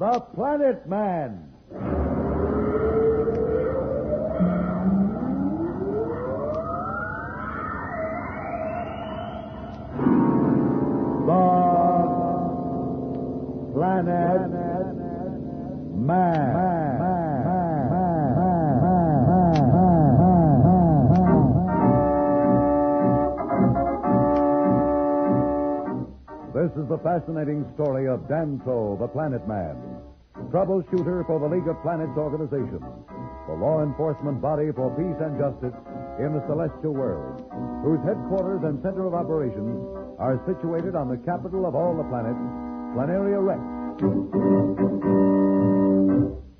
The Planet Man. The Planet Man. This is the fascinating story of Dantro, the Planet Man, troubleshooter for the League of Planets organization, the law enforcement body for peace and justice in the celestial world, whose headquarters and center of operations are situated on the capital of all the planets, Planeria Rex.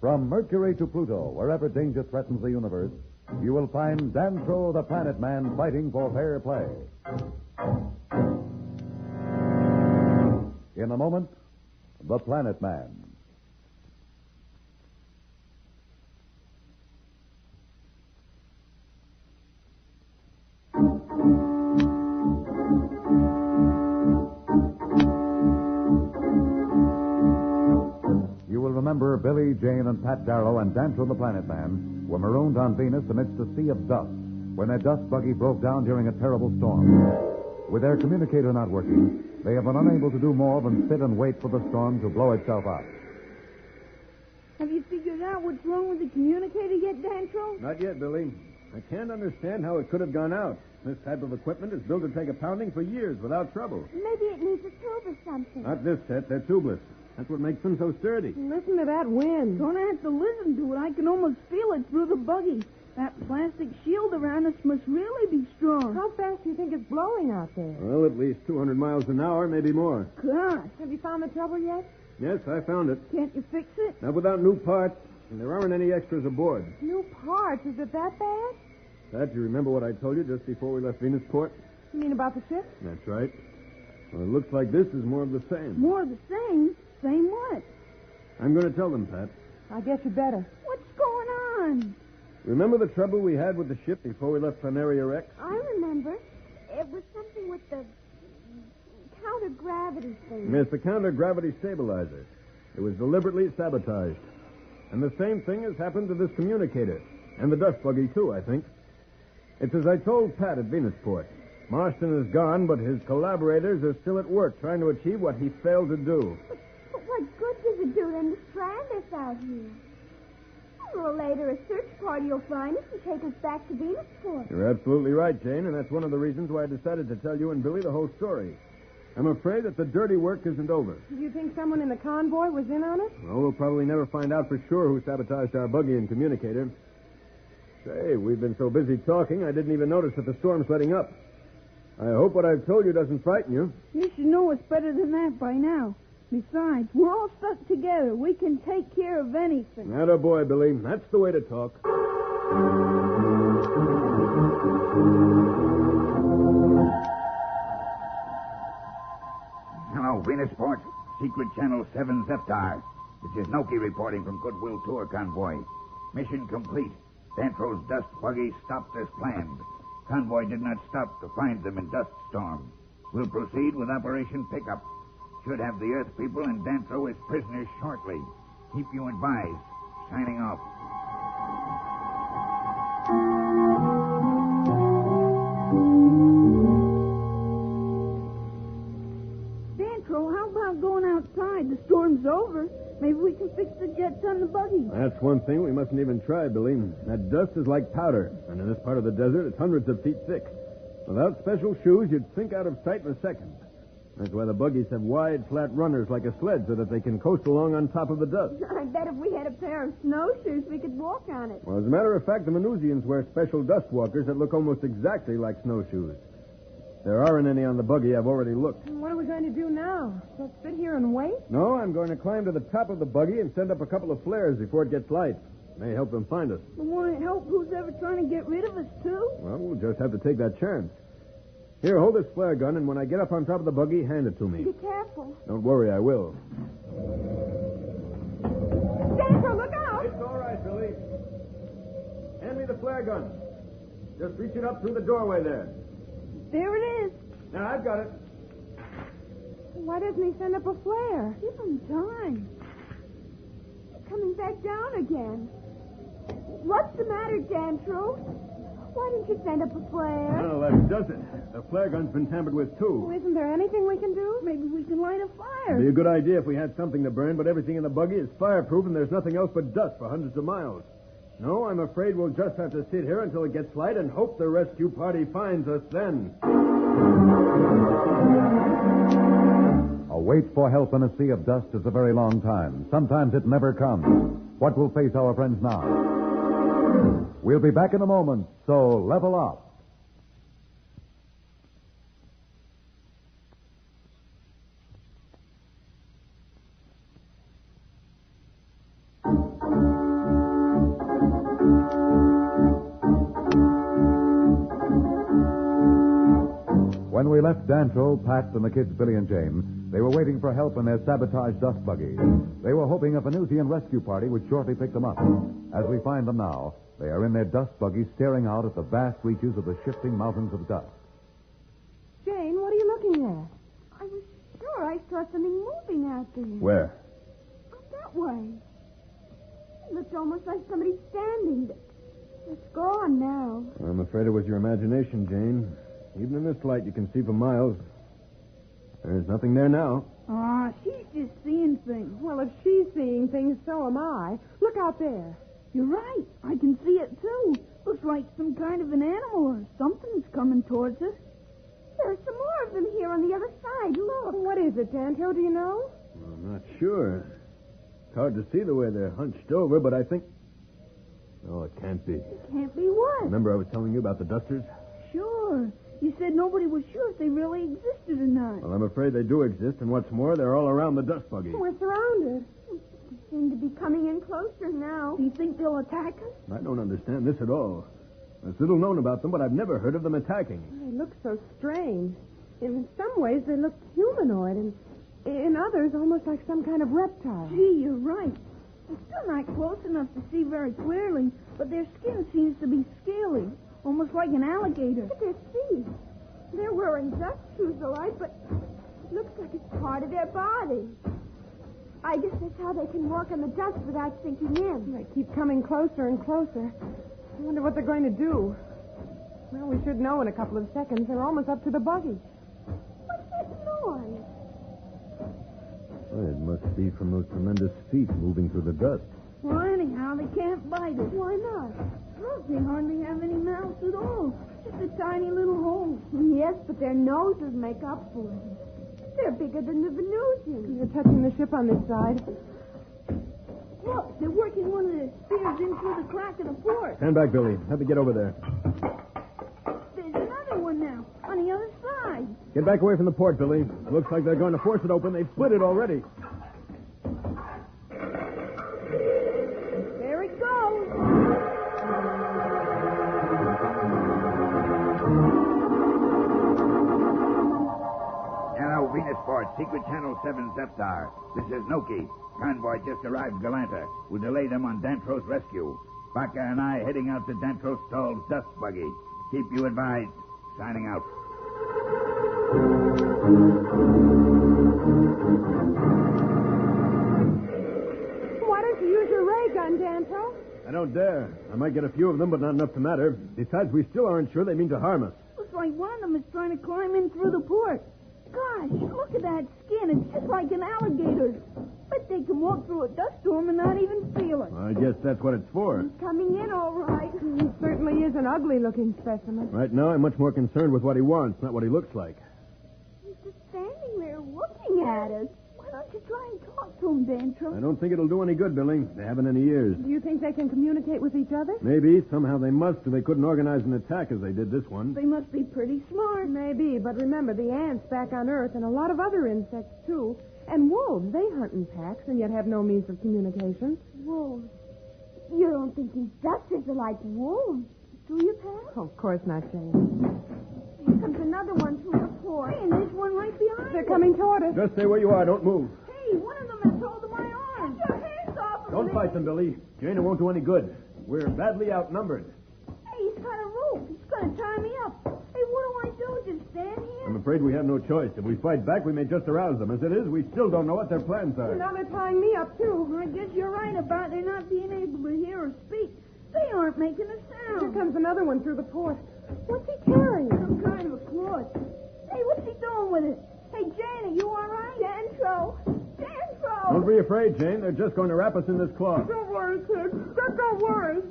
From Mercury to Pluto, wherever danger threatens the universe, you will find Dantro, the Planet Man, fighting for fair play. In a moment, The Planet Man. You will remember Billy, Jane, and Pat Darrow and Dantro the Planet Man were marooned on Venus amidst a sea of dust when their dust buggy broke down during a terrible storm. With their communicator not working, they have been unable to do more than sit and wait for the storm to blow itself out. Have you figured out what's wrong with the communicator yet, Dantro? Not yet, Billy. I can't understand how it could have gone out. This type of equipment is built to take a pounding for years without trouble. Maybe it needs a tube or something. Not this set. They're tubeless. That's what makes them so sturdy. Listen to that wind. Don't have to listen to it. I can almost feel it through the buggy. That plastic shield around us must really be strong. How fast do you think it's blowing out there? Well, at least 200 miles an hour, maybe more. Gosh. Have you found the trouble yet? Yes, I found it. Can't you fix it? Not without new parts, and there aren't any extras aboard. New parts? Is it that bad? Pat, you remember what I told you just before we left Venusport? You mean about the ship? That's right. Well, it looks like this is more of the same. More of the same? Same what? I'm going to tell them, Pat. I guess you better. What's going on? Remember the trouble we had with the ship before we left Planeria Rex? I remember. It was something with the counter-gravity thing. Yes, the counter-gravity stabilizer. It was deliberately sabotaged. And the same thing has happened to this communicator. And the dust buggy, too, I think. It's as I told Pat at Venusport. Marston is gone, but his collaborators are still at work trying to achieve what he failed to do. But what good does it do them to strand us out here? Sooner or later, a search party will find us and take us back to Venusport. You're absolutely right, Jane, and that's one of the reasons why I decided to tell you and Billy the whole story. I'm afraid that the dirty work isn't over. Do you think someone in the convoy was in on it? Well, we'll probably never find out for sure who sabotaged our buggy and communicator. Say, we've been so busy talking, I didn't even notice that the storm's letting up. I hope what I've told you doesn't frighten you. You should know us better than that by now. Besides, we're all stuck together. We can take care of anything. Attaboy, Billy. That's the way to talk. Hello, Venusport. Secret Channel 7 Zeptar. This is Noki reporting from Goodwill Tour Convoy. Mission complete. Dantro's dust buggy stopped as planned. Convoy did not stop to find them in dust storm. We'll proceed with Operation Pickup. Should have the Earth people and Dantro as prisoners shortly. Keep you advised. Signing off. Dantro, how about going outside? The storm's over. Maybe we can fix the jets on the buggy. That's one thing we mustn't even try, Billy. That dust is like powder, and in this part of the desert, it's hundreds of feet thick. Without special shoes, you'd sink out of sight in a second. That's why the buggies have wide, flat runners like a sled so that they can coast along on top of the dust. I bet if we had a pair of snowshoes, we could walk on it. Well, as a matter of fact, the Venusians wear special dust walkers that look almost exactly like snowshoes. There aren't any on the buggy. I've already looked. What are we going to do now? Just sit here and wait? No, I'm going to climb to the top of the buggy and send up a couple of flares before it gets light. May help them find us. But won't it help who's ever trying to get rid of us, too? Well, we'll just have to take that chance. Here, hold this flare gun, and when I get up on top of the buggy, hand it to me. Be careful. Don't worry, I will. Dantro, look out! It's all right, Billy. Hand me the flare gun. Just reach it up through the doorway there. There it is. Now, I've got it. Why doesn't he send up a flare? Give him time. back down again. What's the matter, Dantro? Why didn't you send up a flare? Well, that does it. The flare gun's been tampered with, too. Well, isn't there anything we can do? Maybe we can light a fire. It'd be a good idea if we had something to burn, but everything in the buggy is fireproof and there's nothing else but dust for hundreds of miles. No, I'm afraid we'll just have to sit here until it gets light and hope the rescue party finds us then. A wait for help in a sea of dust is a very long time. Sometimes it never comes. What will face our friends now? We'll be back in a moment, so level up. When we left Dantro, Pat, and the kids, Billy and James, they were waiting for help in their sabotaged dust buggy. They were hoping a Venusian rescue party would shortly pick them up. As we find them now, they are in their dust buggy staring out at the vast reaches of the shifting mountains of dust. Jane, what are you looking at? I was sure I saw something moving out there. Where? Out that way. It looked almost like somebody standing. It's gone now. I'm afraid it was your imagination, Jane. Even in this light, you can see for miles. There's nothing there now. Ah, she's just seeing things. Well, if she's seeing things, so am I. Look out there. You're right. I can see it, too. Looks like some kind of an animal or something's coming towards us. There are some more of them here on the other side. Look. What is it, Dantro? Do you know? I'm not sure. It's hard to see the way they're hunched over, but I think... Oh, it can't be. It can't be what? Remember I was telling you about the dusters? Sure. You said nobody was sure if they really existed or not. Well, I'm afraid they do exist, and what's more, they're all around the dust buggy. We're surrounded. They seem to be coming in closer now. Do you think they'll attack us? I don't understand this at all. There's little known about them, but I've never heard of them attacking. They look so strange. In some ways, they look humanoid, and in others, almost like some kind of reptile. Gee, you're right. They're still not close enough to see very clearly, but their skin seems to be scaly, almost like an alligator. Look at their feet. They're wearing dust shoes, all right, but it looks like it's part of their body. I guess that's how they can walk on the dust without sinking in. They keep coming closer and closer. I wonder what they're going to do. Well, we should know in a couple of seconds. They're almost up to the buggy. What's that noise? Well, it must be from those tremendous feet moving through the dust. Well, anyhow, they can't bite us. Why not? Look, they hardly have any mouths at all. Just a tiny little hole. Yes, but their noses make up for it. They're bigger than the Venusians. They're touching the ship on this side. Look, they're working one of the spears in through the crack of the port. Stand back, Billy. Let me get over there. There's another one now, on the other side. Get back away from the port, Billy. Looks like they're going to force it open. They've split it already. There it goes. Hello, Venusport, Secret Channel 7 Zeptar. This is Noki. Convoy just arrived Galanta. We'll delay them on Dantro's rescue. Baca and I heading out to Dantro's stalled dust buggy. Keep you advised. Signing out. Why don't you use your ray gun, Dantro? I don't dare. I might get a few of them, but not enough to matter. Besides, we still aren't sure they mean to harm us. Looks like one of them is trying to climb in through the port. Gosh, look at that skin. It's just like an alligator's. Bet they can walk through a dust storm and not even feel it. I guess that's what it's for. Coming in all right. He certainly is an ugly-looking specimen. Right now, I'm much more concerned with what he wants, not what he looks like. He's just standing there looking at us. Why don't you try and talk to him, Dantro? I don't think it'll do any good, Billy. They haven't any ears. Do you think they can communicate with each other? Maybe. Somehow they must, or they couldn't organize an attack as they did this one. They must be pretty smart. Maybe, but remember, the ants back on Earth and a lot of other insects, too. And wolves, they hunt in packs and yet have no means of communication. Wolves. You don't think these dusters are like wolves, do you, Pat? Oh, of course not, Jane. Here comes another one through the port. Hey, and there's one right behind They're us. coming toward us. Just stay where you are. Don't move. Hey, one of them has hold of my arm. Get your hands off of Don't me. fight them, Billy. Jane, it won't do any good. We're badly outnumbered. Hey, he's got a rope. He's going to tie me up. Hey, what do I do? Just stand here? I'm afraid we have no choice. If we fight back, we may just arouse them. As it is, we still don't know what their plans are. Now they're tying me up, too. I guess you're right about their not being able to hear or speak. They aren't making a Here sound. comes another one through the port. What's he carrying? Some kind of a cloth. Hey, what's he doing with it? Hey, Jane, are you all right? Dantro! Don't be afraid, Jane. They're just going to wrap us in this cloth. Don't worry, kid. Don't worry.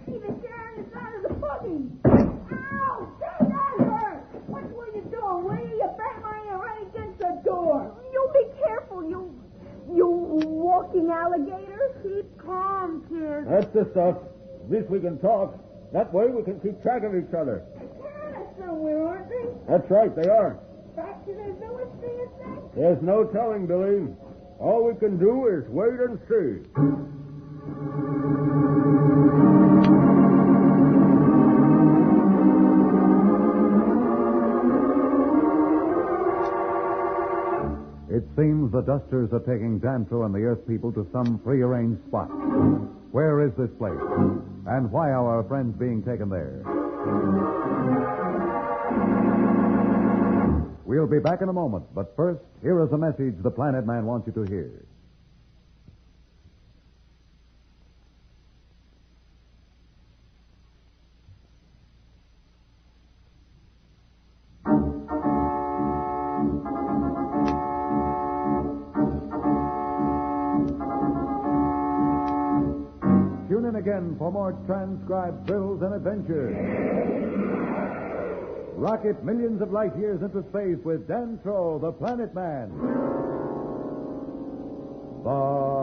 Hey, they're carrying us out of the buggy. Ow! Say that hurt! What were you doing? Will you bang my head right against the door? You be careful, you walking alligator. Keep calm, kid. That's the stuff. At least we can talk. That way we can keep track of each other. They're carrying us somewhere, aren't they? That's right, they are. Back to their village, do you think? There's no telling, Billy. All we can do is wait and see. It seems the Dusters are taking Dantro and the Earth people to some prearranged spot. Where is this place? And why are our friends being taken there? We'll be back in a moment, but first, here is a message the Planet Man wants you to hear. Tune in again for more transcribed thrills and adventures. Rocket millions of light years into space with Dantro, the Planet Man. The